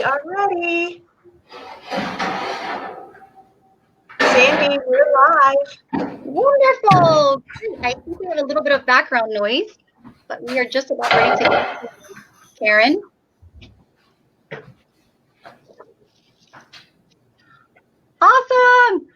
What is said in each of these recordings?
are ready. Sandy, we're live. Wonderful. I think we have a little bit of background noise, but we are just about ready to go. Karen. Awesome.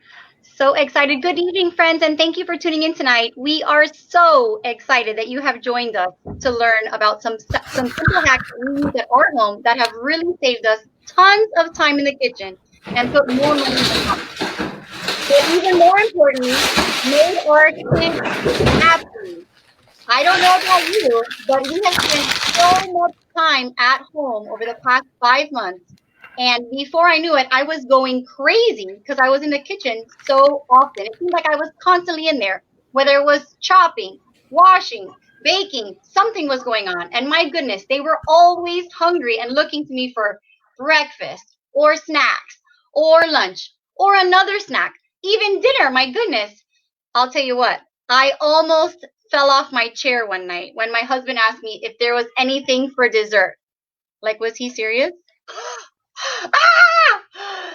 So excited. Good evening, friends, and thank you for tuning in tonight. We are so excited that you have joined us to learn about some simple hacks that we use at our home that have really saved us tons of time in the kitchen and put more money in the pocket. But even more importantly, made our kids happy. I don't know about you, but we have spent so much time at home over the past 5 months. And before I knew it, I was going crazy because I was in the kitchen so often. It seemed like I was constantly in there, whether it was chopping, washing, baking, something was going on. And my goodness, they were always hungry and looking to me for breakfast or snacks or lunch or another snack, even dinner. My goodness. I'll tell you what, I almost fell off my chair one night when my husband asked me if there was anything for dessert. Like, was he serious?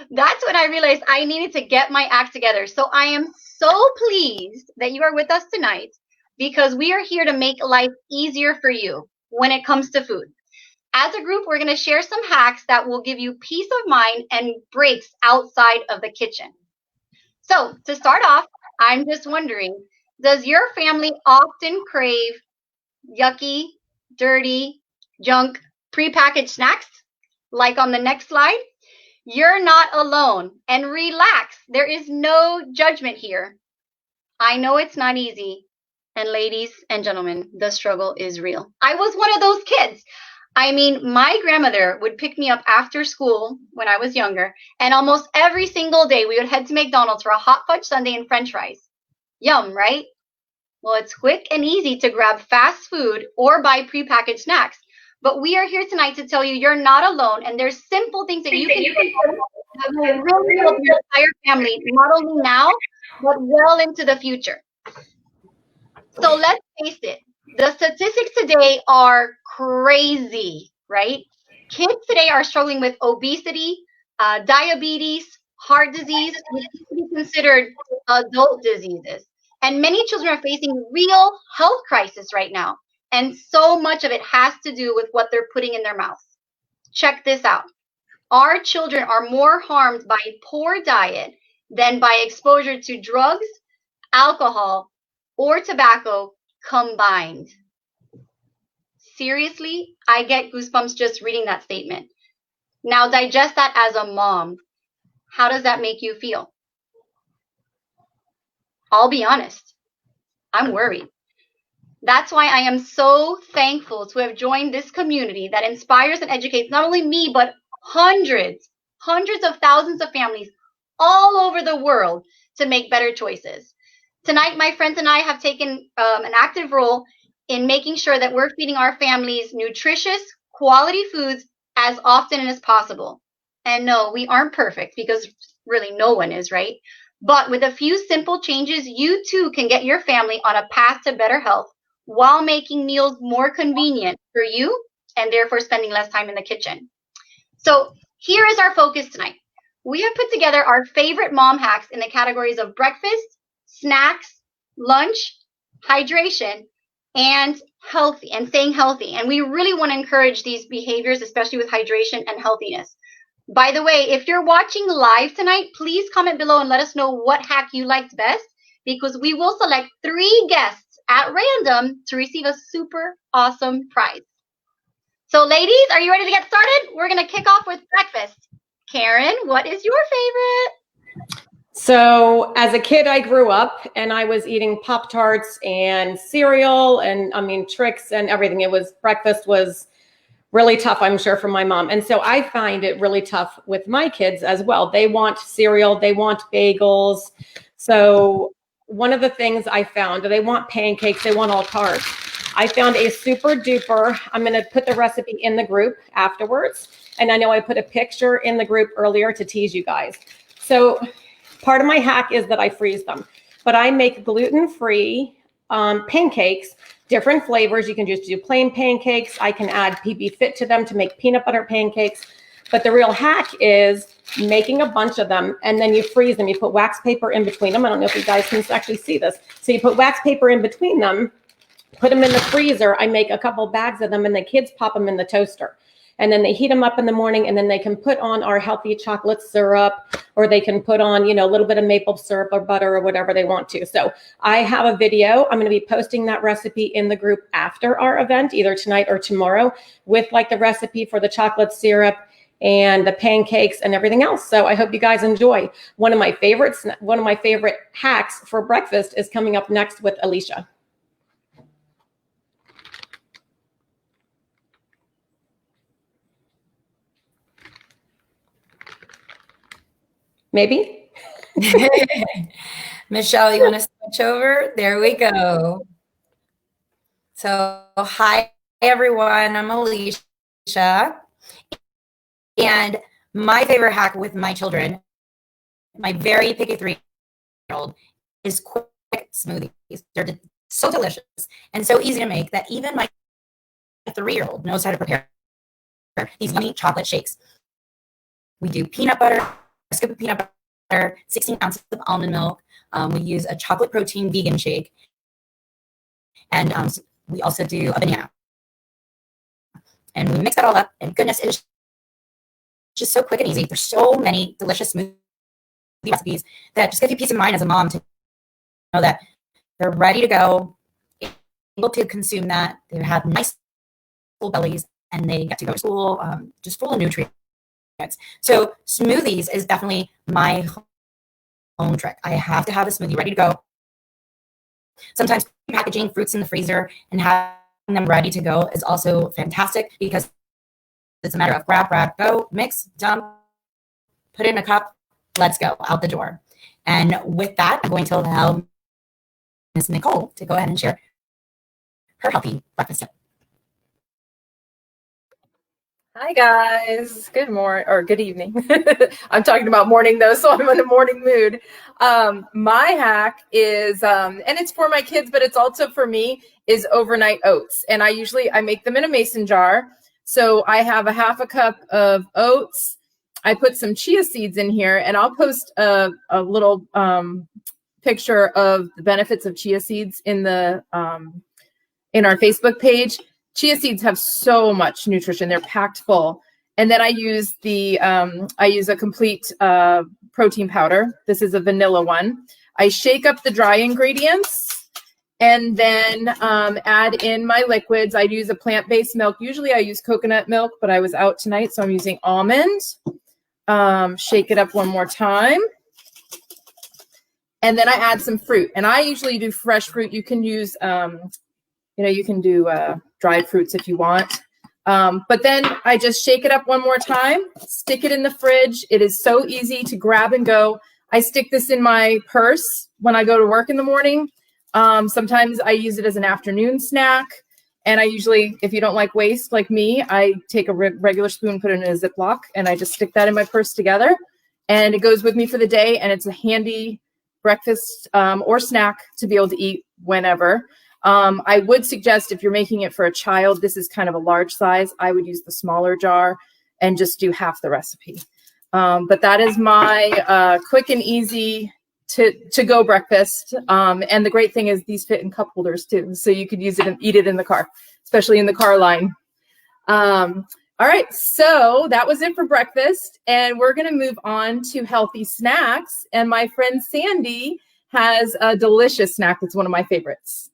That's when I realized I needed to get my act together. So I am so pleased that you are with us tonight because we are here to make life easier for you when it comes to food. As a group, we're going to share some hacks that will give you peace of mind and breaks outside of the kitchen. So to start off, I'm just wondering, does your family often crave yucky, dirty, junk, prepackaged snacks? Like on the next slide? You're not alone. And relax. There is no judgment here. I know it's not easy. And ladies and gentlemen, the struggle is real. I was one of those kids. I mean, my grandmother would pick me up after school when I was younger, and almost every single day we would head to McDonald's for a hot fudge sundae and french fries. Yum, right? Well, it's quick and easy to grab fast food or buy prepackaged snacks. But we are here tonight to tell you you're not alone, and there's simple things that you can do that will really help your entire family, not only now, but well into the future. So let's face it, the statistics today are crazy, right? Kids today are struggling with obesity, diabetes, heart disease, which used to be considered adult diseases. And many children are facing real health crisis right now. And so much of it has to do with what they're putting in their mouths. Check this out. Our children are more harmed by poor diet than by exposure to drugs, alcohol, or tobacco combined. Seriously, I get goosebumps just reading that statement. Now digest that as a mom. How does that make you feel? I'll be honest, I'm worried. That's why I am so thankful to have joined this community that inspires and educates not only me, but hundreds of thousands of families all over the world to make better choices. Tonight, my friends and I have taken an active role in making sure that we're feeding our families nutritious, quality foods as often as possible. And no, we aren't perfect because really no one is, right? But with a few simple changes, you too can get your family on a path to better health while making meals more convenient for you and therefore spending less time in the kitchen. So here is our focus tonight. We have put together our favorite mom hacks in the categories of breakfast, snacks, lunch, hydration, and healthy, and staying healthy. And we really want to encourage these behaviors, especially with hydration and healthiness. By the way, if you're watching live tonight, please comment below and let us know what hack you liked best, because we will select 3 guests at random to receive a super awesome prize. So ladies, are you ready to get started? We're going to kick off with breakfast. Karen, what is your favorite? So as a kid, I grew up and I was eating Pop-Tarts and cereal and Trix and everything. Breakfast was really tough, I'm sure, for my mom. And so I find it really tough with my kids as well. They want cereal, they want bagels. So one of the things I found, they want pancakes, they want all carbs. I found a super duper, I'm going to put the recipe in the group afterwards. And I know I put a picture in the group earlier to tease you guys. So part of my hack is that I freeze them, but I make gluten-free pancakes, different flavors. You can just do plain pancakes. I can add PB Fit to them to make peanut butter pancakes. But the real hack is making a bunch of them, and then you freeze them. You put wax paper in between them. I don't know if you guys can actually see this. So you put wax paper in between them, put them in the freezer. I make a couple bags of them, and the kids pop them in the toaster. And then they heat them up in the morning, and then they can put on our healthy chocolate syrup, or they can put on, a little bit of maple syrup or butter or whatever they want to. So I have a video. I'm going to be posting that recipe in the group after our event, either tonight or tomorrow, with like the recipe for the chocolate syrup and the pancakes and everything else. So I hope you guys enjoy. One of my favorite hacks for breakfast is coming up next with Alicia. Maybe. Michelle, you want to switch over? There we go. So, hi everyone, I'm Alicia. And my favorite hack with my children, my very picky 3-year-old, is quick smoothies. They're so delicious and so easy to make that even my 3-year-old knows how to prepare these yummy chocolate shakes. We do peanut butter, a scoop of peanut butter, 16 ounces of almond milk. We use a chocolate protein vegan shake. And we also do a banana. And we mix that all up, and goodness, it is just so quick and easy. There's so many delicious smoothie recipes that just give you peace of mind as a mom to know that they're ready to go, able to consume that. They have nice full bellies, and they get to go to school just full of nutrients. So smoothies is definitely my home trick. I have to have a smoothie ready to go. Sometimes packaging fruits in the freezer and having them ready to go is also fantastic, because it's a matter of grab, go, mix, dump, put it in a cup, let's go, out the door. And with that, I'm going to allow Ms. Nicole to go ahead and share her healthy breakfast tip. Hi guys, good morning or good evening. I'm talking about morning though, so I'm in a morning mood. My hack is, and it's for my kids, but it's also for me, is overnight oats. And I make them in a mason jar. So I have a half a cup of oats. I put some chia seeds in here, and I'll post a little picture of the benefits of chia seeds in the in our Facebook page. Chia seeds have so much nutrition. They're packed full. And then I use a complete protein powder. This is a vanilla one. I shake up the dry ingredients and then add in my liquids. I use a plant-based milk. Usually I use coconut milk, but I was out tonight, so I'm using almond. Shake it up one more time. And then I add some fruit. And I usually do fresh fruit. You can use, you can do dried fruits if you want. But then I just shake it up one more time, stick it in the fridge. It is so easy to grab and go. I stick this in my purse when I go to work in the morning. Sometimes I use it as an afternoon snack. And I usually, if you don't like waste like me, I take a regular spoon, put it in a Ziploc, and I just stick that in my purse together. And it goes with me for the day. And it's a handy breakfast or snack to be able to eat whenever. I would suggest, if you're making it for a child, this is kind of a large size. I would use the smaller jar and just do half the recipe. But that is my quick and easy to go breakfast. And the great thing is these fit in cup holders too. So you could use it and eat it in the car, especially in the car line. All right, so that was it for breakfast. And we're going to move on to healthy snacks. And my friend Sandy has a delicious snack that's one of my favorites.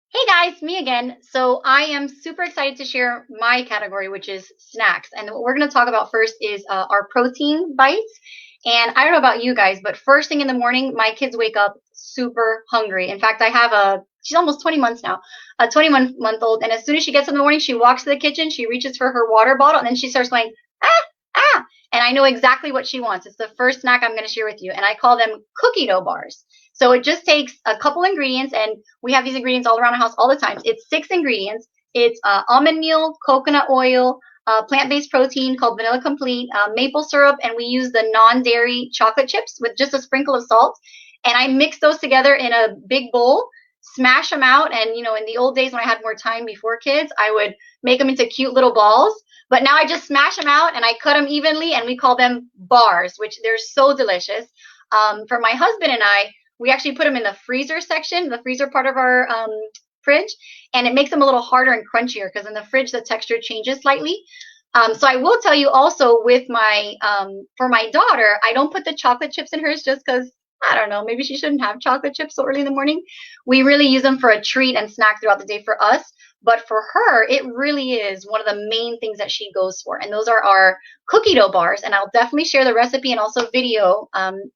Hey guys, me again. So I am super excited to share my category, which is snacks. And what we're going to talk about first is our protein bites. And I don't know about you guys, but first thing in the morning, my kids wake up super hungry. In fact, I have she's almost 20 months now, a 21-month-old. And as soon as she gets in the morning, she walks to the kitchen, she reaches for her water bottle, and then she starts going, ah. And I know exactly what she wants. It's the first snack I'm going to share with you. And I call them cookie dough bars. So it just takes a couple ingredients, and we have these ingredients all around the house all the time. It's 6 ingredients. It's almond meal, coconut oil, plant-based protein called Vanilla Complete, maple syrup, and we use the non-dairy chocolate chips with just a sprinkle of salt. And I mix those together in a big bowl, smash them out. And, in the old days when I had more time before kids, I would make them into cute little balls. But now I just smash them out and I cut them evenly, and we call them bars, which they're so delicious. For my husband and I, we actually put them in the freezer section, the freezer part of our fridge, and it makes them a little harder and crunchier because in the fridge the texture changes slightly. So I will tell you also with my for my daughter, I don't put the chocolate chips in hers just because I don't know, maybe she shouldn't have chocolate chips so early in the morning. We really use them for a treat and snack throughout the day for us. But for her, it really is one of the main things that she goes for. And those are our cookie dough bars. And I'll definitely share the recipe and also video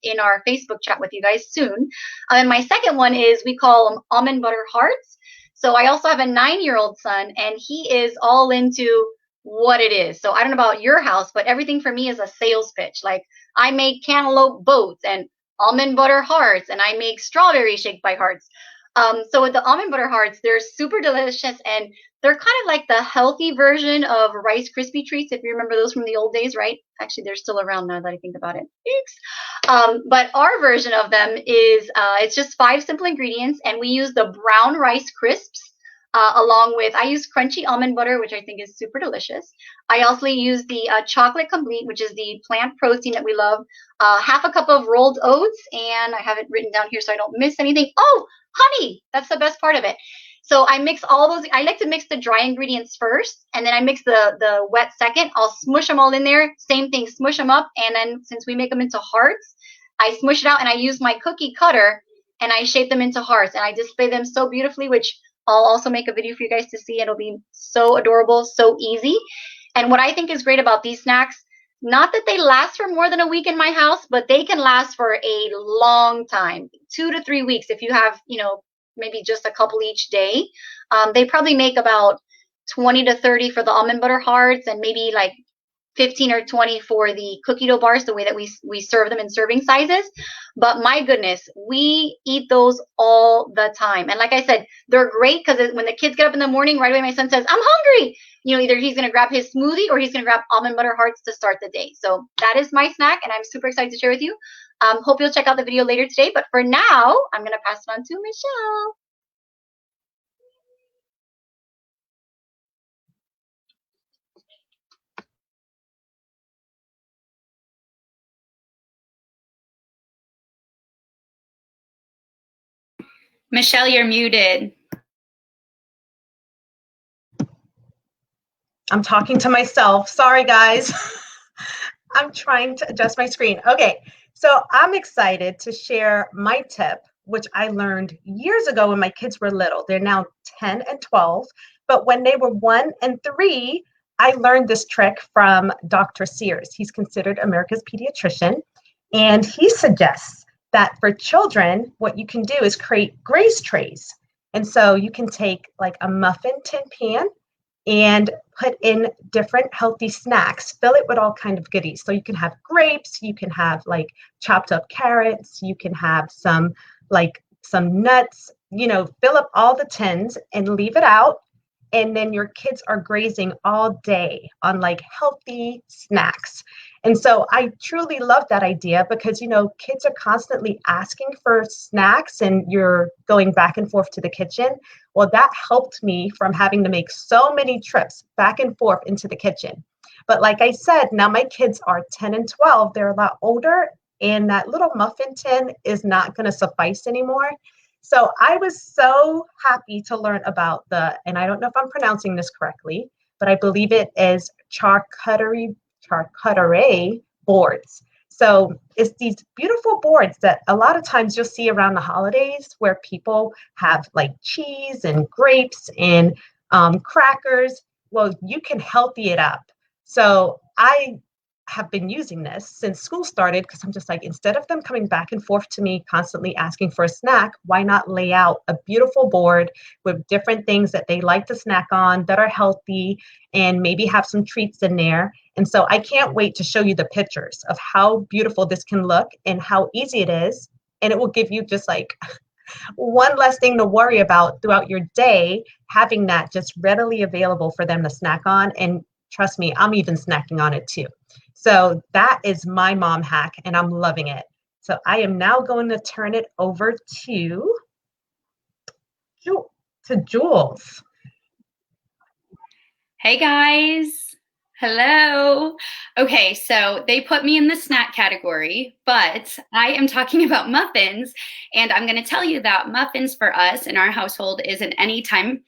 in our Facebook chat with you guys soon. And my second one is we call them almond butter hearts. So I also have a 9-year-old son, and he is all into what it is. So I don't know about your house, but everything for me is a sales pitch. Like I make cantaloupe boats and almond butter hearts, and I make strawberry shake by hearts. So with the almond butter hearts, they're super delicious, and they're kind of like the healthy version of Rice Krispie treats, if you remember those from the old days, right? Actually, they're still around now that I think about it. But our version of them is it's just 5 simple ingredients, and we use the brown rice crisps along with, I use crunchy almond butter, which I think is super delicious. I also use the chocolate complete, which is the plant protein that we love, half a cup of rolled oats, and I have it written down here so I don't miss anything. Oh, honey, that's the best part of it. So I mix all those. I like to mix the dry ingredients first, and then I mix the wet second. I'll smush them all in there. Same thing, smush them up, and then since we make them into hearts, I smush it out, and I use my cookie cutter, and I shape them into hearts, and I display them so beautifully, which I'll also make a video for you guys to see. It'll be so adorable, so easy. And what I think is great about these snacks, not that they last for more than a week in my house, but they can last for a long time, 2 to 3 weeks if you have, you know, maybe just a couple each day. They probably make about 20 to 30 for the almond butter hearts and maybe like 15 or 20 for the cookie dough bars, the way that we serve them in serving sizes. But my goodness, we eat those all the time. And like I said, they're great because when the kids get up in the morning, right away my son says, I'm hungry. You know, either he's going to grab his smoothie or he's going to grab almond butter hearts to start the day. So that is my snack, and I'm super excited to share with you. Hope you'll check out the video later today. But for now, I'm going to pass it on to Michelle. Michelle, you're muted. I'm talking to myself. Sorry, guys. I'm trying to adjust my screen. Okay, so I'm excited to share my tip, which I learned years ago when my kids were little. They're now 10 and 12, but when they were 1 and 3, I learned this trick from Dr. Sears. He's considered America's pediatrician, and he suggests that for children, what you can do is create grace trays. And so you can take like a muffin tin pan and put in different healthy snacks, fill it with all kind of goodies. So you can have grapes, you can have like chopped up carrots, you can have some nuts, you know, fill up all the tins and leave it out. And then your kids are grazing all day on like healthy snacks. And so I truly love that idea because, you know, kids are constantly asking for snacks and you're going back and forth to the kitchen. Well, that helped me from having to make so many trips back and forth into the kitchen. But like I said, now my kids are 10 and 12. They're a lot older, and that little muffin tin is not going to suffice anymore. So I was so happy to learn about and I don't know if I'm pronouncing this correctly, but I believe it is charcuterie boards. So it's these beautiful boards that a lot of times you'll see around the holidays where people have like cheese and grapes and crackers. Well, you can healthy it up. So I have been using this since school started because I'm just like, instead of them coming back and forth to me constantly asking for a snack, why not lay out a beautiful board with different things that they like to snack on that are healthy and maybe have some treats in there. And so I can't wait to show you the pictures of how beautiful this can look and how easy it is. And it will give you just like one less thing to worry about throughout your day, having that just readily available for them to snack on. And trust me, I'm even snacking on it too. So that is my mom hack, and I'm loving it. So I am now going to turn it over to Jules. Hey guys. Hello. Okay, so they put me in the snack category, but I am talking about muffins, and I'm going to tell you that muffins for us in our household is an anytime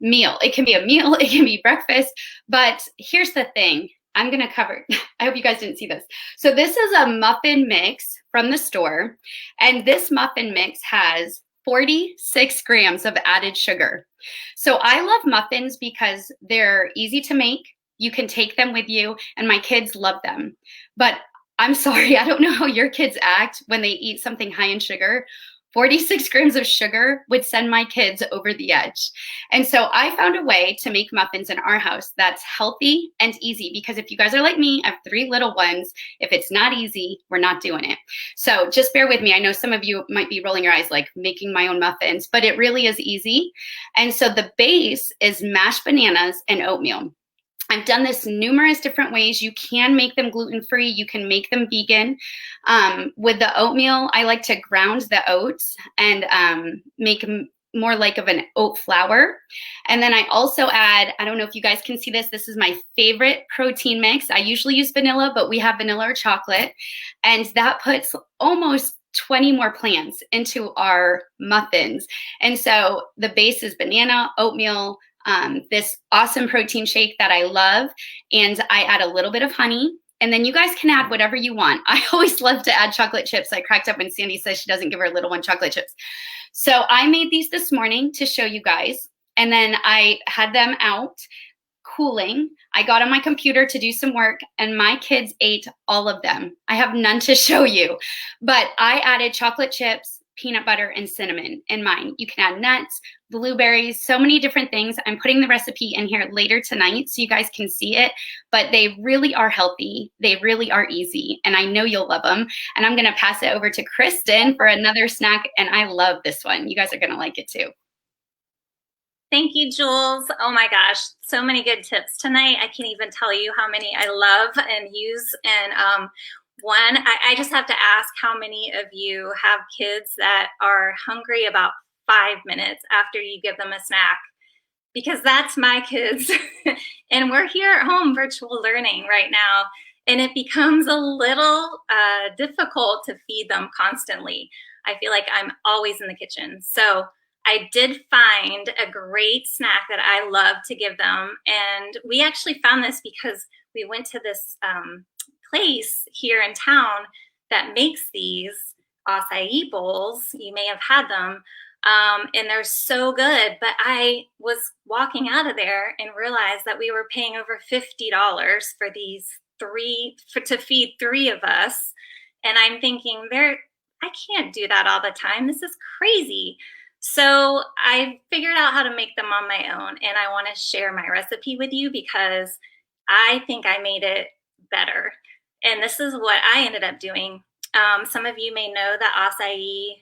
meal. It can be a meal, it can be breakfast, but here's the thing. I'm going to cover, I hope you guys didn't see this. So this is a muffin mix from the store, and this muffin mix has 46 grams of added sugar. So I love muffins because they're easy to make. You can take them with you, and my kids love them. But I'm sorry, I don't know how your kids act when they eat something high in sugar. 46 grams of sugar would send my kids over the edge. And so I found a way to make muffins in our house that's healthy and easy, because if you guys are like me, I have 3 little ones. If it's not easy, we're not doing it. So just bear with me. I know some of you might be rolling your eyes like making my own muffins, but it really is easy. And so the base is mashed bananas and oatmeal. I've done this numerous different ways. You can make them gluten-free. You can make them vegan. With the oatmeal, I like to ground the oats and make them more like of an oat flour. And then I also add, I don't know if you guys can see this, this is my favorite protein mix. I usually use vanilla, but we have vanilla or chocolate. And that puts almost 20 more plants into our muffins. And so the base is banana, oatmeal, this awesome protein shake that I love, and I add a little bit of honey, and then you guys can add whatever you want. I always love to add chocolate chips. I cracked up when Sandy says she doesn't give her little one chocolate chips. So I made these this morning to show you guys, and then I had them out cooling. I got on my computer to do some work, and my kids ate all of them. I have none to show you, but I added chocolate chips, peanut butter, and cinnamon in mine. You can add nuts, blueberries, so many different things. I'm putting the recipe in here later tonight so you guys can see it, but they really are healthy. They really are easy, and I know you'll love them. And I'm gonna pass it over to Kristen for another snack, and I love this one. You guys are gonna like it too. Thank you, Jules. Oh my gosh, so many good tips tonight. I can't even tell you how many I love and use. And one, I just have to ask how many of you have kids that are hungry about 5 minutes after you give them a snack, because that's my kids. And we're here at home virtual learning right now, and it becomes a little difficult to feed them constantly. I feel like I'm always in the kitchen. So I did find a great snack that I love to give them. And we actually found this because we went to this place here in town that makes these acai bowls. You may have had them, and they're so good. But I was walking out of there and realized that we were paying over $50 for these to feed 3 of us. And I'm thinking, I can't do that all the time. This is crazy. So I figured out how to make them on my own, and I want to share my recipe with you because I think I made it better. And this is what I ended up doing. Some of you may know the acai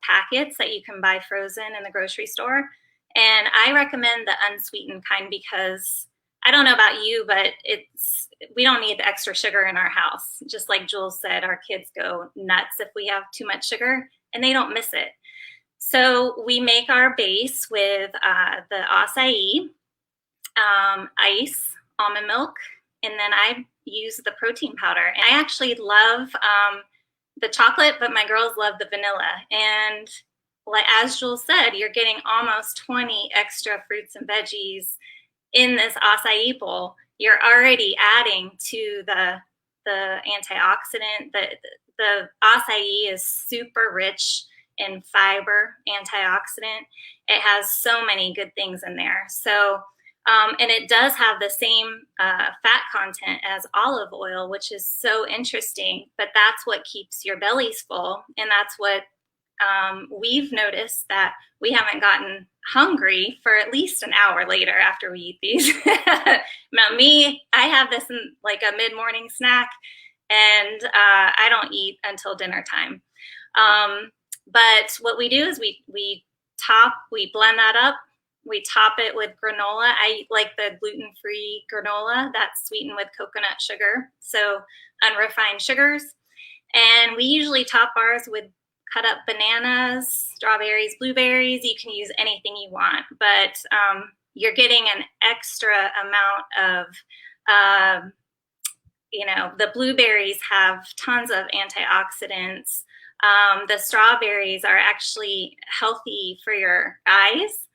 packets that you can buy frozen in the grocery store. And I recommend the unsweetened kind because I don't know about you, but we don't need the extra sugar in our house. Just like Jules said, our kids go nuts if we have too much sugar, and they don't miss it. So we make our base with the acai, ice, almond milk, and then I use the protein powder. And I actually love the chocolate, but my girls love the vanilla. And like as Jules said, you're getting almost 20 extra fruits and veggies in this acai bowl. You're already adding to the antioxidant. The acai is super rich in fiber, antioxidant. It has so many good things in there. So and it does have the same fat content as olive oil, which is so interesting, but that's what keeps your bellies full. And that's what we've noticed, that we haven't gotten hungry for at least an hour later after we eat these. Now me, I have this in like a mid-morning snack, and I don't eat until dinner time. But what we do is we blend that up. We top it with granola. I like the gluten-free granola that's sweetened with coconut sugar, so unrefined sugars. And we usually top ours with cut up bananas, strawberries, blueberries. You can use anything you want, but you're getting an extra amount of You know, the blueberries have tons of antioxidants. The strawberries are actually healthy for your eyes.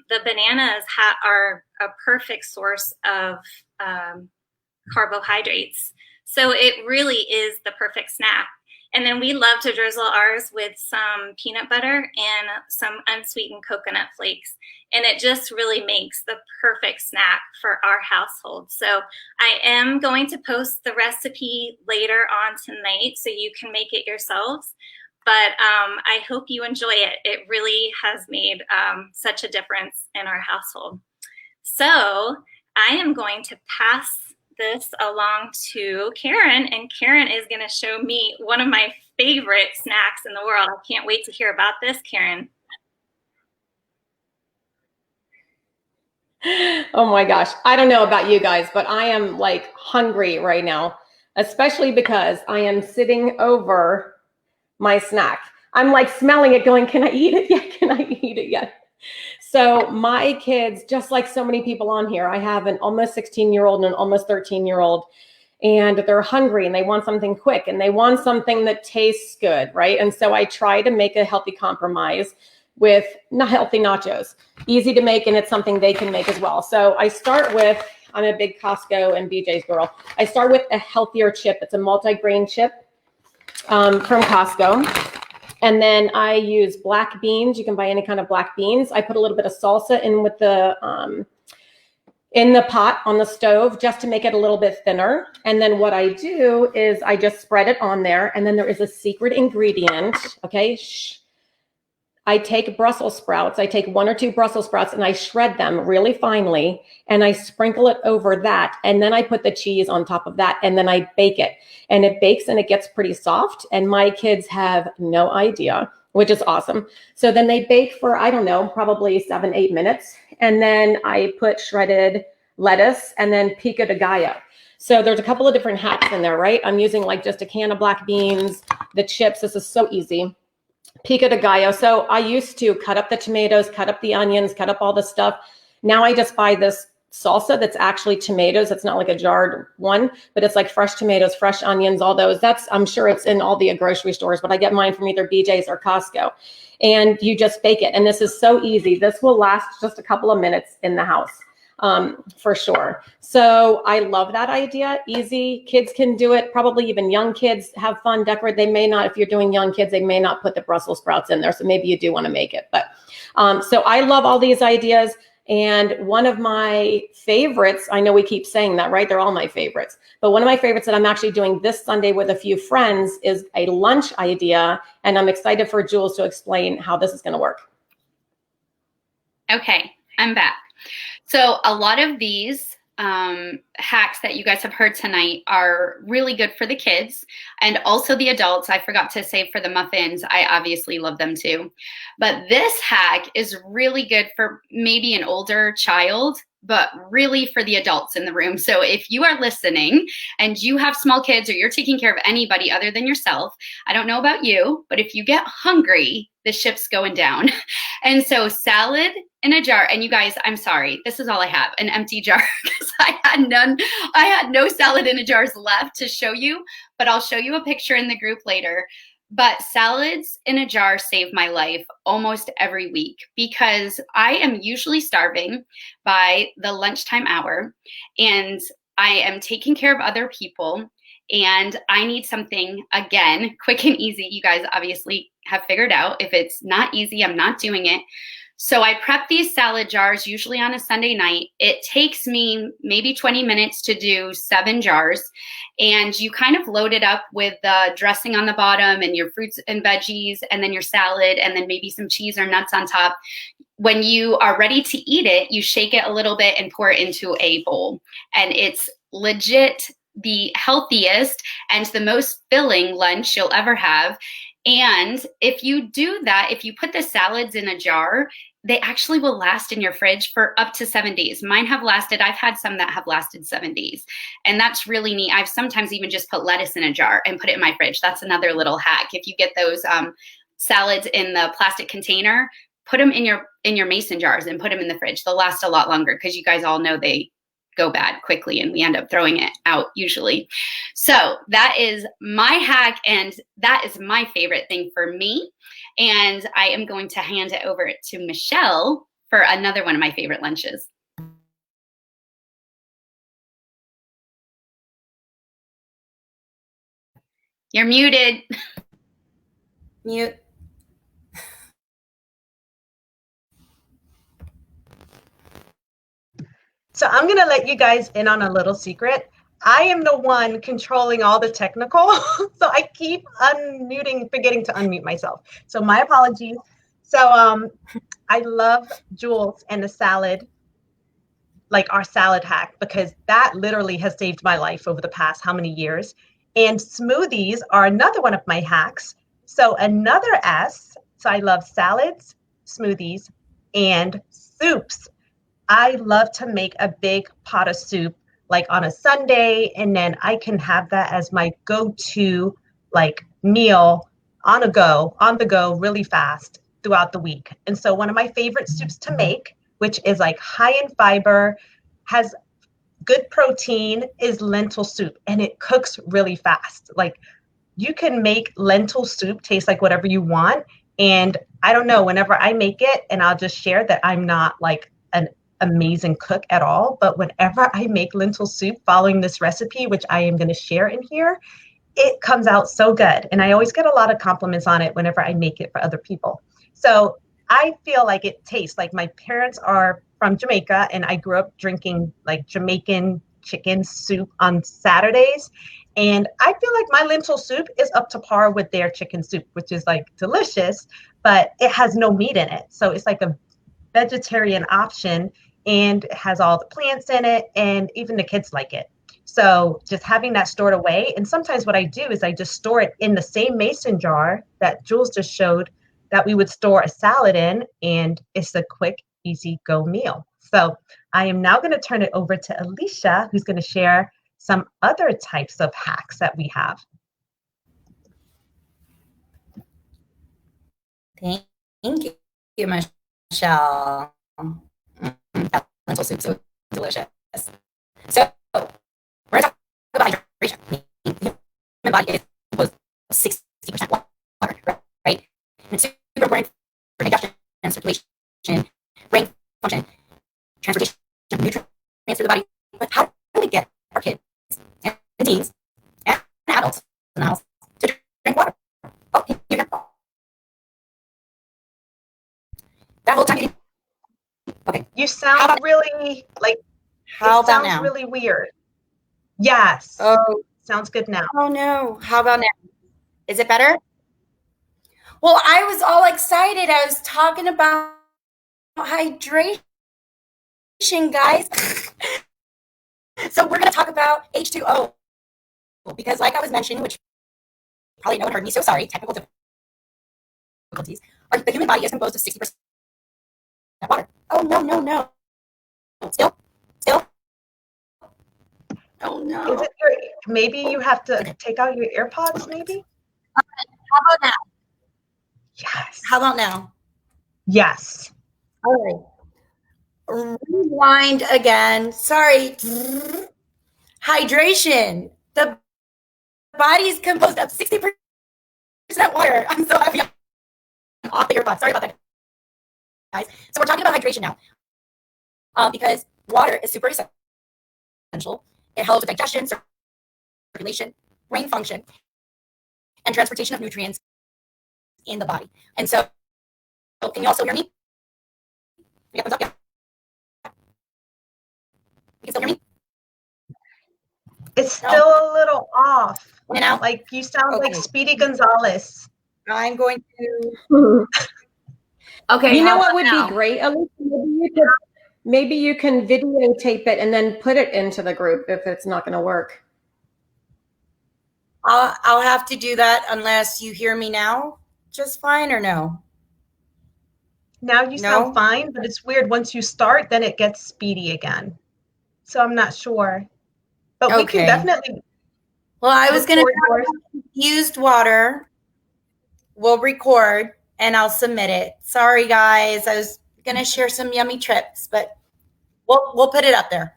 The bananas are a perfect source of carbohydrates. So it really is the perfect snack. And then we love to drizzle ours with some peanut butter and some unsweetened coconut flakes. And it just really makes the perfect snack for our household. So I am going to post the recipe later on tonight so you can make it yourselves. But I hope you enjoy it. It really has made such a difference in our household. So I am going to pass this along to Karen, and Karen is going to show me one of my favorite snacks in the world. I can't wait to hear about this, Karen. Oh my gosh. I don't know about you guys, but I am like hungry right now, especially because I am sitting over my snack. I'm like smelling it going, can I eat it yet? Can I eat it yet? So my kids, just like so many people on here, I have an almost 16-year-old and an almost 13-year-old, and they're hungry and they want something quick and they want something that tastes good, right? And so I try to make a healthy compromise with not healthy nachos, easy to make, and it's something they can make as well. So I start with, I'm a big Costco and BJ's girl. I start with a healthier chip. It's a multi-grain chip from Costco. And then I use black beans. You can buy any kind of black beans. I put a little bit of salsa in with the in the pot on the stove just to make it a little bit thinner. And then what I do is I just spread it on there. And then there is a secret ingredient. Okay. I take Brussels sprouts. I take 1 or 2 Brussels sprouts and I shred them really finely and I sprinkle it over that. And then I put the cheese on top of that and then I bake it, and it bakes and it gets pretty soft. And my kids have no idea, which is awesome. So then they bake for, I don't know, probably 7-8 minutes. And then I put shredded lettuce and then pico de gallo. So there's a couple of different hacks in there, right? I'm using like just a can of black beans, the chips. This is so easy. Pico de gallo. So I used to cut up the tomatoes, cut up the onions, cut up all the stuff. Now I just buy this salsa that's actually tomatoes. It's not like a jarred one, but it's like fresh tomatoes, fresh onions, all those. I'm sure it's in all the grocery stores, but I get mine from either BJ's or Costco. And you just bake it. And this is so easy. This will last just a couple of minutes in the house. For sure. So I love that idea. Easy. Kids can do it. Probably even young kids have fun, decorate. They may not, if you're doing young kids, they may not put the Brussels sprouts in there. So maybe you do want to make it. But so I love all these ideas. And one of my favorites, I know we keep saying that, right? They're all my favorites. But one of my favorites that I'm actually doing this Sunday with a few friends is a lunch idea. And I'm excited for Jules to explain how this is going to work. Okay, I'm back. So a lot of these hacks that you guys have heard tonight are really good for the kids and also the adults. I forgot to say for the muffins, I obviously love them too. But this hack is really good for maybe an older child, but really for the adults in the room. So if you are listening and you have small kids or you're taking care of anybody other than yourself, I don't know about you, but if you get hungry, the ship's going down. And so salad in a jar, and you guys, I'm sorry, this is all I have, an empty jar, because I had no salad in a jars left to show you, but I'll show you a picture in the group later. But salads in a jar save my life almost every week because I am usually starving by the lunchtime hour and I am taking care of other people and I need something, again, quick and easy. You guys obviously have figured out if it's not easy, I'm not doing it. So I prep these salad jars usually on a Sunday night. It takes me maybe 20 minutes to do 7 jars. And you kind of load it up with the dressing on the bottom and your fruits and veggies and then your salad and then maybe some cheese or nuts on top. When you are ready to eat it, you shake it a little bit and pour it into a bowl. And it's legit the healthiest and the most filling lunch you'll ever have. And if you do that, if you put the salads in a jar, they actually will last in your fridge for up to 7 days. Mine have lasted, I've had some that have lasted 7 days. And that's really neat. I've sometimes even just put lettuce in a jar and put it in my fridge. That's another little hack. If you get those salads in the plastic container, put them in your mason jars and put them in the fridge. They'll last a lot longer because you guys all know they go bad quickly and we end up throwing it out usually. So that is my hack, and that is my favorite thing for me. And I am going to hand it over to Michelle for another one of my favorite lunches. You're muted. Mute. So I'm going to let you guys in on a little secret. I am the one controlling all the technical, so I keep unmuting, forgetting to unmute myself. So my apologies. So I love Jules and the salad, like our salad hack, because that literally has saved my life over the past how many years. And smoothies are another one of my hacks. So another S, so I love salads, smoothies, and soups. I love to make a big pot of soup like on a Sunday, and then I can have that as my go-to like meal on the go really fast throughout the week. And so one of my favorite soups to make, which is like high in fiber, has good protein, is lentil soup, and it cooks really fast. Like you can make lentil soup taste like whatever you want. And I don't know, whenever I make it, and I'll just share that I'm not like an amazing cook at all, but whenever I make lentil soup following this recipe, which I am going to share in here, it comes out so good. And I always get a lot of compliments on it whenever I make it for other people. So I feel like it tastes like my parents are from Jamaica, and I grew up drinking like Jamaican chicken soup on Saturdays. And I feel like my lentil soup is up to par with their chicken soup, which is like delicious, but it has no meat in it. So it's like a vegetarian option, and it has all the plants in it, and even the kids like it. So just having that stored away. And sometimes what I do is I just store it in the same mason jar that Jules just showed that we would store a salad in, and it's a quick, easy go meal. So I am now going to turn it over to Alicia, who's going to share some other types of hacks that we have. Thank you, Michelle. That lentil soup, so delicious. So we're going to talk about hydration. The human body is composed of 60% water, right? And it's super important for digestion and circulation, brain function, transportation of nutrients through the body. But how do we get our kids and teens and adults in the house to drink water? Oh, you can. That whole time. Okay. You sound really like, How it about sounds now? really weird. Yes. Oh, Sounds good now. oh no. How about now? Is it better? Well, I was all excited. I was talking about hydration, guys. So we're going to talk about H2O because, like I was mentioning, which probably no one heard me, so sorry, technical difficulties. The human body is composed of 60% water. Oh, no. Still. Oh, no. Is it maybe you have to take out your AirPods, maybe? How about now? Yes. How about now? Yes. All right. Rewind again. Sorry. Hydration. The body is composed of 60% water. I'm so happy I'm off the earbuds. Sorry about that, guys. So we're talking about hydration now. Because water is super essential. It helps with digestion, circulation, brain function, and transportation of nutrients in the body. And so, can you also hear me? Yeah, thumbs up, yeah. You can still hear me? It's still a little off. In and out? Like you sound like Okay. Speedy Gonzalez. I'm going to. Okay. You know how what about would now? be great, Alicia? Maybe you can videotape it and then put it into the group if it's not going to work. I'll have to do that unless you hear me now just fine, or no? Now you sound fine, but it's weird. Once you start, then it gets speedy again. So I'm not sure. But we can Okay. definitely. Well, I was going to record yours. used water. We'll record and I'll submit it. Sorry, guys. I was going to share some yummy trips, but we'll put it up there.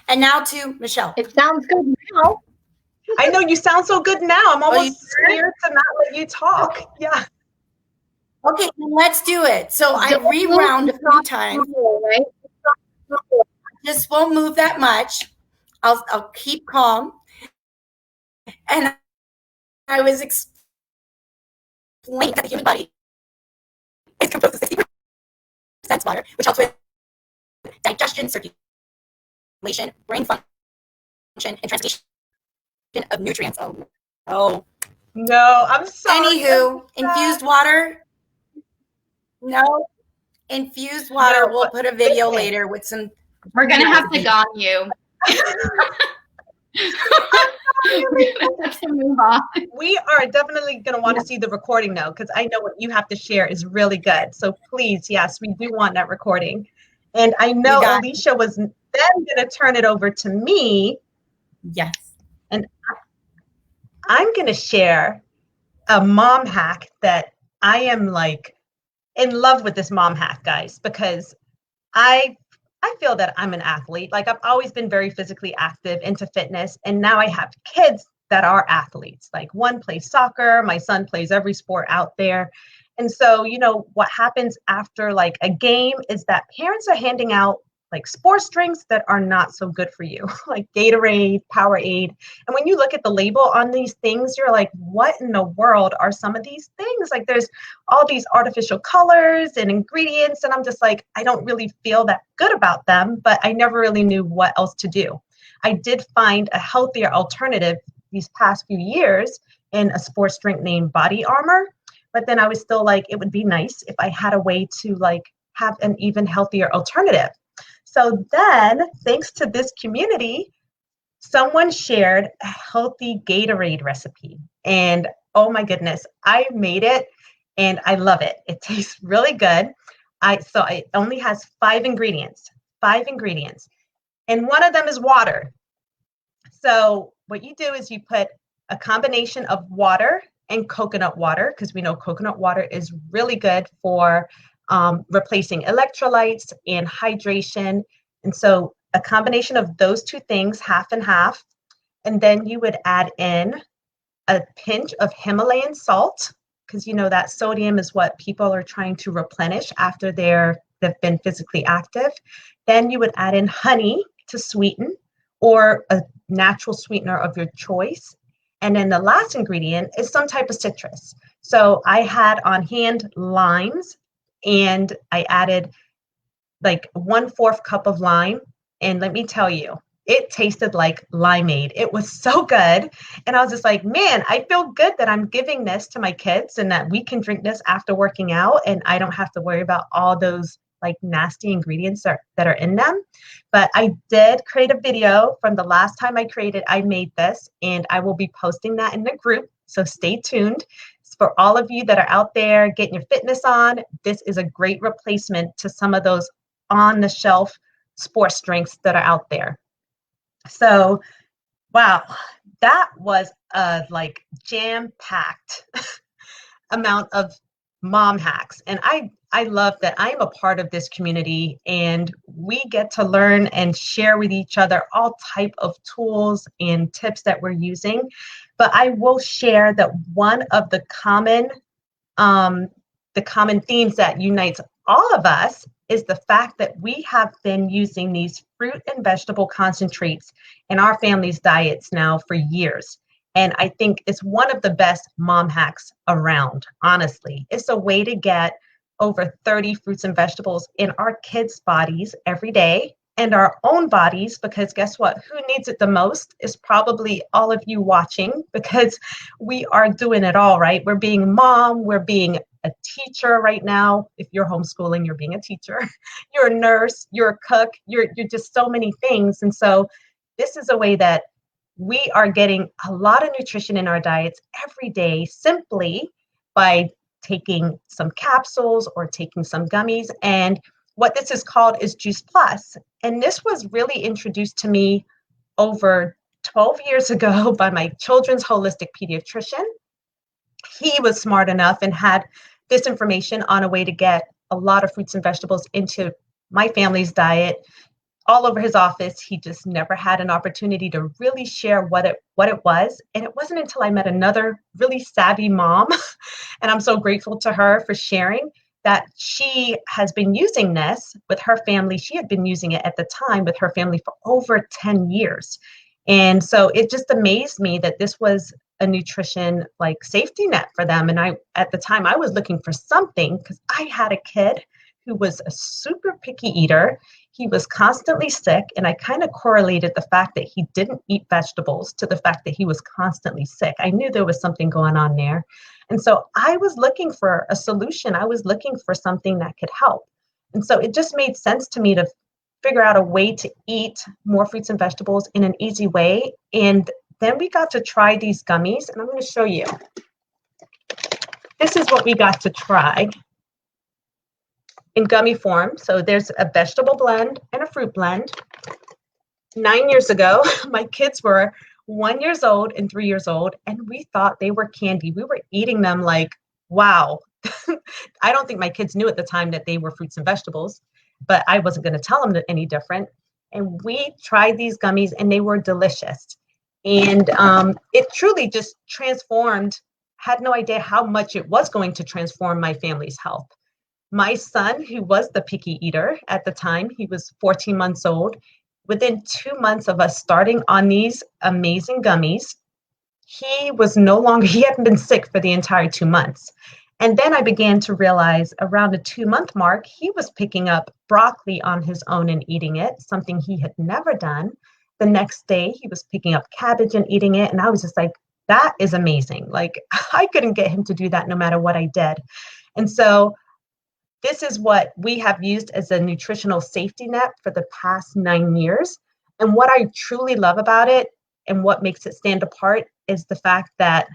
And now to Michelle. It sounds good now. I know you sound so good now. I'm you almost sure? scared to not let you talk. Yeah. Okay, then let's do it. So I Don't rewound a move, few times. right? Just won't move that much. I'll keep calm. And I was explaining that the human body is composed of 60% water, which helps with digestion, circulation, brain function, and transportation of nutrients. Oh. No, I'm sorry. Anywho, infused water. No, infused water. No, We'll put a video listen. later with some. We're gonna have to gong you. We're gonna have to move on. We are definitely going to want to see the recording though, because I know what you have to share is really good. So please, yes, we do want that recording. And I know Alicia was then going to turn it over to me. Yes. And I'm going to share a mom hack that I am like in love with this mom hack, guys, because I feel that I'm an athlete. Like I've always been very physically active, into fitness, and now I have kids that are athletes. Like one plays soccer, my son plays every sport out there. And so, you know, what happens after like a game is that parents are handing out like sports drinks that are not so good for you, like Gatorade, Powerade. And when you look at the label on these things, you're like, what in the world are some of these things? Like there's all these artificial colors and ingredients. And I'm just like, I don't really feel that good about them, but I never really knew what else to do. I did find a healthier alternative these past few years in a sports drink named Body Armor. But then I was still like, it would be nice if I had a way to like have an even healthier alternative. So then, thanks to this community, someone shared a healthy Gatorade recipe. And oh my goodness, I made it and I love it. It tastes really good. So it only has 5 ingredients. And one of them is water. So what you do is you put a combination of water and coconut water, because we know coconut water is really good for replacing electrolytes and hydration. And so a combination of those two things, half and half. And then you would add in a pinch of Himalayan salt, because you know that sodium is what people are trying to replenish after they've been physically active. Then you would add in honey to sweeten, or a natural sweetener of your choice. And then the last ingredient is some type of citrus. So I had on hand limes, and I added like 1/4 cup of lime. And let me tell you, it tasted like limeade. It was so good. And I was just like, man, I feel good that I'm giving this to my kids and that we can drink this after working out. And I don't have to worry about all those like nasty ingredients that are in them. But I did create a video from the last time I made this, and I will be posting that in the group. So stay tuned. For all of you that are out there getting your fitness on, this is a great replacement to some of those on the shelf sports drinks that are out there. So, wow, that was a like jam-packed amount of mom hacks. And I love that I'm a part of this community, and we get to learn and share with each other all type of tools and tips that we're using. But I will share that one of the common themes that unites all of us is the fact that we have been using these fruit and vegetable concentrates in our family's diets now for years. And I think it's one of the best mom hacks around, honestly. It's a way to get over 30 fruits and vegetables in our kids' bodies every day, and our own bodies, because guess what? Who needs it the most is probably all of you watching, because we are doing it all, right? We're being mom, we're being a teacher right now. If you're homeschooling, you're being a teacher. You're a nurse, you're a cook, you're just so many things. And so this is a way that we are getting a lot of nutrition in our diets every day simply by taking some capsules or taking some gummies. And what this is called is Juice Plus. And this was really introduced to me over 12 years ago by my children's holistic pediatrician. He was smart enough and had this information on a way to get a lot of fruits and vegetables into my family's diet all over his office. He just never had an opportunity to really share what it was. And it wasn't until I met another really savvy mom, and I'm so grateful to her for sharing, that she has been using this with her family. She had been using it at the time with her family for over 10 years. And so it just amazed me that this was a nutrition like safety net for them. And at the time I was looking for something because I had a kid who was a super picky eater. He was constantly sick, and I kind of correlated the fact that he didn't eat vegetables to the fact that he was constantly sick. I knew there was something going on there. And so I was looking for a solution. I was looking for something that could help. And so it just made sense to me to figure out a way to eat more fruits and vegetables in an easy way. And then we got to try these gummies, and I'm going to show you. This is what we got to try in gummy form. So there's a vegetable blend and a fruit blend. 9 years ago, my kids were 1 year old and 3 years old, and we thought they were candy. We were eating them like, wow. I don't think my kids knew at the time that they were fruits and vegetables, but I wasn't going to tell them any different. And we tried these gummies, and they were delicious. And it truly just transformed. Had no idea how much it was going to transform my family's health. My son, who was the picky eater at the time, he was 14 months old. Within 2 months of us starting on these amazing gummies, he hadn't been sick for the entire 2 months. And then I began to realize around the 2-month mark, he was picking up broccoli on his own and eating it, something he had never done. The next day, he was picking up cabbage and eating it. And I was just like, that is amazing. Like, I couldn't get him to do that no matter what I did. And so this is what we have used as a nutritional safety net for the past 9 years. And what I truly love about it and what makes it stand apart is the fact that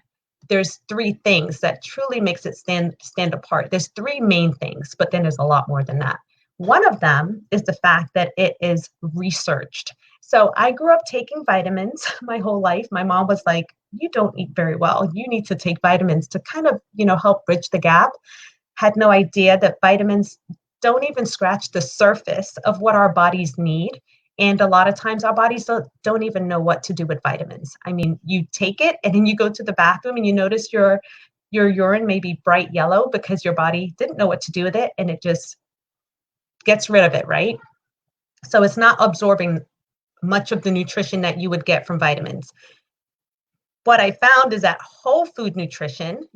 there's 3 things that truly makes it stand apart. There's 3 main things, but then there's a lot more than that. One of them is the fact that it is researched. So I grew up taking vitamins my whole life. My mom was like, you don't eat very well. You need to take vitamins to kind of, help bridge the gap. Had no idea that vitamins don't even scratch the surface of what our bodies need. And a lot of times our bodies don't even know what to do with vitamins. I mean, you take it and then you go to the bathroom and you notice your urine may be bright yellow because your body didn't know what to do with it, and it just gets rid of it, right? So it's not absorbing much of the nutrition that you would get from vitamins. What I found is that whole food nutrition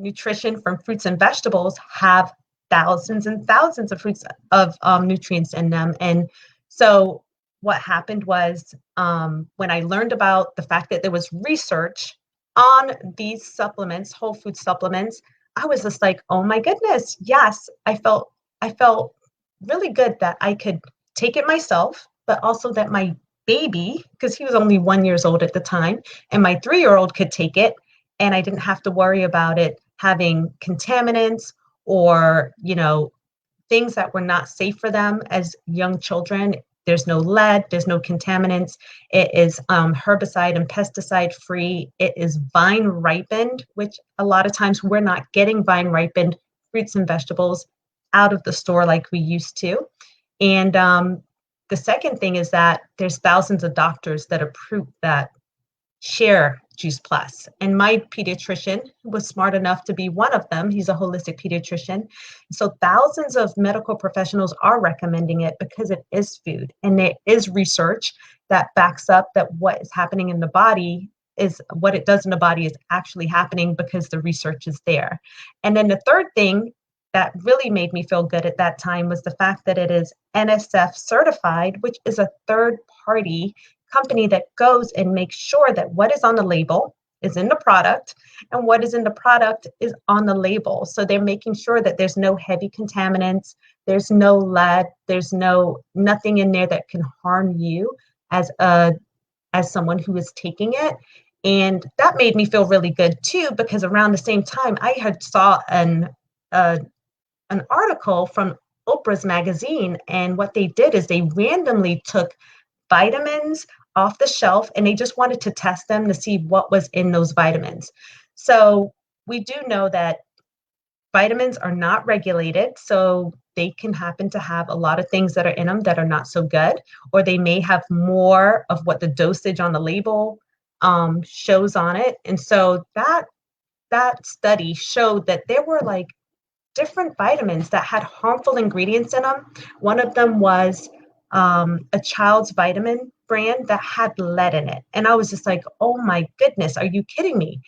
from fruits and vegetables, have thousands and thousands of fruits of nutrients in them. And so what happened was when I learned about the fact that there was research on these supplements, whole food supplements, I was just like, oh my goodness, yes. I felt really good that I could take it myself, but also that my baby, because he was only 1 year old at the time, and my 3-year-old could take it, and I didn't have to worry about it having contaminants or, things that were not safe for them as young children. There's no lead, there's no contaminants. It is herbicide and pesticide free. It is vine ripened, which a lot of times we're not getting vine ripened fruits and vegetables out of the store like we used to. And the second thing is that there's thousands of doctors that share Juice Plus. And my pediatrician was smart enough to be one of them. He's a holistic pediatrician. So thousands of medical professionals are recommending it because it is food, and it is research that backs up that what is happening in the body is what it does in the body is actually happening because the research is there. And then the third thing that really made me feel good at that time was the fact that it is NSF certified, which is a third-party company that goes and makes sure that what is on the label is in the product, and what is in the product is on the label. So they're making sure that there's no heavy contaminants, there's no lead, there's nothing in there that can harm you as someone who is taking it. And that made me feel really good too, because around the same time I had saw an article from Oprah's magazine, and what they did is they randomly took vitamins off the shelf and they just wanted to test them to see what was in those vitamins. So we do know that vitamins are not regulated, so they can happen to have a lot of things that are in them that are not so good, or they may have more of what the dosage on the label shows on it. And so that study showed that there were like different vitamins that had harmful ingredients in them. One of them was a child's vitamin brand that had lead in it. And I was just like, oh my goodness, are you kidding me?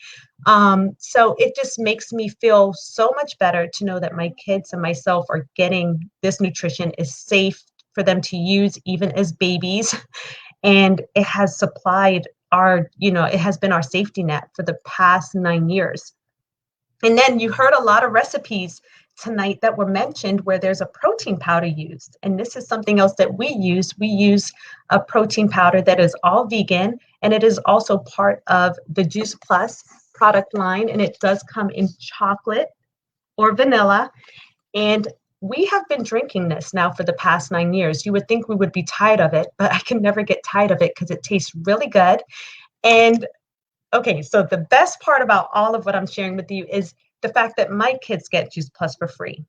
So it just makes me feel so much better to know that my kids and myself are getting this nutrition is safe for them to use even as babies. And it has supplied our, it has been our safety net for the past 9 years. And then you heard a lot of recipes tonight that were mentioned where there's a protein powder used. And this is something else that we use. We use a protein powder that is all vegan, and it is also part of the Juice Plus product line. And it does come in chocolate or vanilla. And we have been drinking this now for the past 9 years. You would think we would be tired of it, but I can never get tired of it because it tastes really good. And okay, so the best part about all of what I'm sharing with you is the fact that my kids get Juice Plus for free.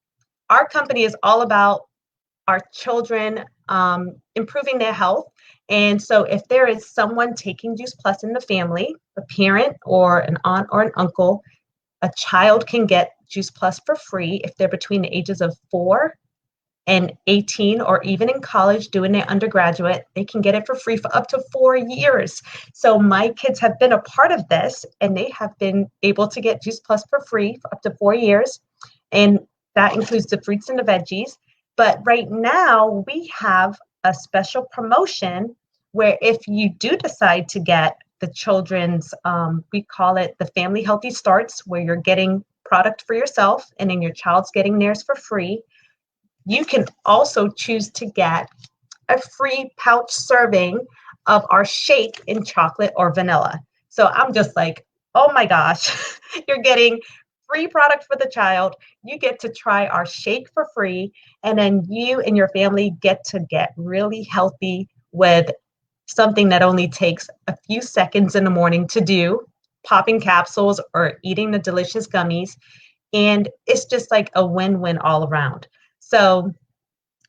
Our company is all about our children improving their health. And so if there is someone taking Juice Plus in the family, a parent or an aunt or an uncle, a child can get Juice Plus for free if they're between the ages of 4 and 18, or even in college doing their undergraduate. They can get it for free for up to 4 years. So my kids have been a part of this, and they have been able to get Juice Plus for free for up to 4 years. And that includes the fruits and the veggies. But right now we have a special promotion where if you do decide to get the children's, we call it the Family Healthy Starts, where you're getting product for yourself and then your child's getting theirs for free. You can also choose to get a free pouch serving of our shake in chocolate or vanilla. So I'm just like, oh my gosh, you're getting free product for the child. You get to try our shake for free. And then you and your family get to get really healthy with something that only takes a few seconds in the morning to do, popping capsules or eating the delicious gummies. And it's just like a win-win all around. So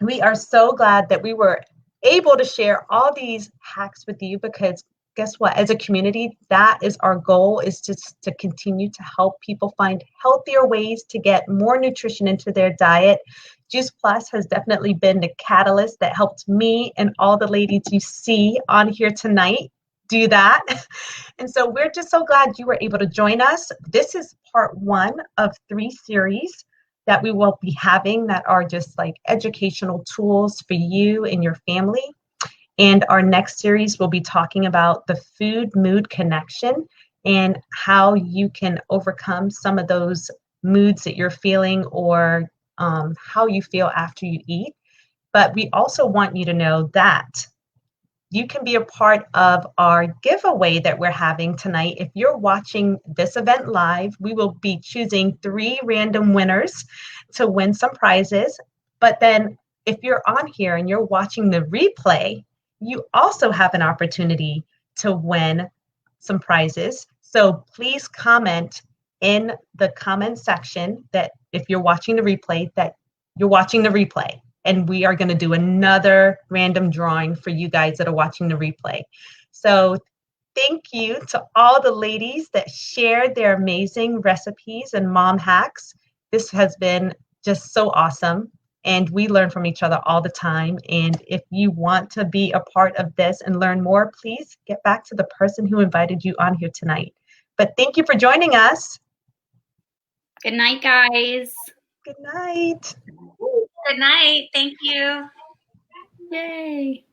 we are so glad that we were able to share all these hacks with you, because guess what? As a community, that is our goal, is just to continue to help people find healthier ways to get more nutrition into their diet. Juice Plus has definitely been the catalyst that helped me and all the ladies you see on here tonight do that. And so we're just so glad you were able to join us. This is part 1 of 3 series that we will be having that are just like educational tools for you and your family. And our next series will be talking about the food-mood connection and how you can overcome some of those moods that you're feeling, or how you feel after you eat. But we also want you to know that you can be a part of our giveaway that we're having tonight. If you're watching this event live, we will be choosing 3 random winners to win some prizes. But then if you're on here and you're watching the replay, you also have an opportunity to win some prizes. So please comment in the comment section that if you're watching the replay, that you're watching the replay. And we are going to do another random drawing for you guys that are watching the replay. So thank you to all the ladies that shared their amazing recipes and mom hacks. This has been just so awesome. And we learn from each other all the time. And if you want to be a part of this and learn more, please get back to the person who invited you on here tonight. But thank you for joining us. Good night, guys. Good night. Good night. Thank you. Yay.